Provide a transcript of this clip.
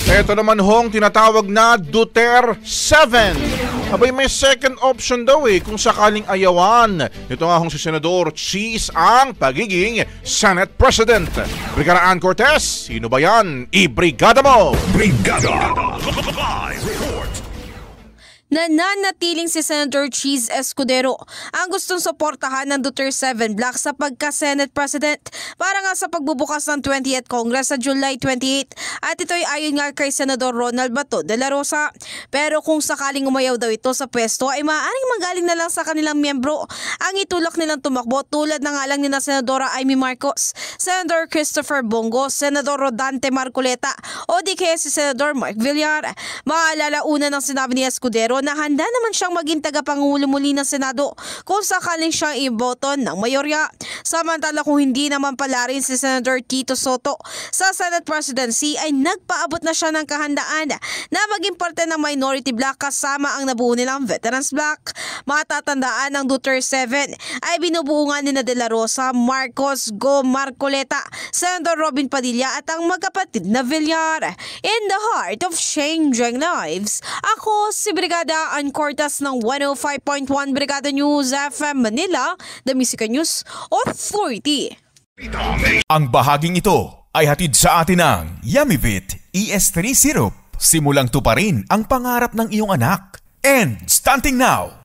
Ito naman hong tinatawag na Duterte 7. Abay, may second option daw kung sakaling ayawan. Ito nga hong si Senador Cheese ang pagiging Senate President. Brigada Ann Cortez, sino ba yan? I-brigada mo! Brigada! Live report! Nananatiling si Senator Cheese Escudero ang gustong suportahan ng Duterte 7 Bloc sa pagka-Senate President para nga sa pagbubukas ng 20th Congress sa July 28 at ito'y ayon nga kay Senador Ronald Bato de la Rosa. Pero kung sakaling umayaw daw ito sa pwesto ay maaaring manggaling na lang sa kanilang miyembro ang itulak nilang tumakbo tulad na nga lang ni na Senadora Amy Marcos, Senator Christopher Bongo, Senador Rodante Marcoleta o di kaya si Senador Mark Villar. Maalala una ng sinabi ni Escudero na handa naman siyang maging tagapangulo muli ng Senado kung sakaling siyang iboto ng mayorya. Samantala kung hindi naman pala rin si Senator Tito Soto sa Senate Presidency ay nagpaabot na siya ng kahandaan na maging parte ng minority bloc kasama ang nabuo nilang Veterans Bloc. Matatandaan ng Duterte 7 ay binubuo nga ni De La Rosa, Marcos, Go Marcoleta, Senator Robin Padilla at ang magkapatid na Villar. In the heart of changing lives, ako si Brigada Ann Cortez ng 105.1 Brigada News FM Manila, The Music News Authority. Ang bahaging ito ay hatid sa atin ng Yummy-Vit ES3 Syrup. Simulang tuparin ang pangarap ng iyong anak. And starting now,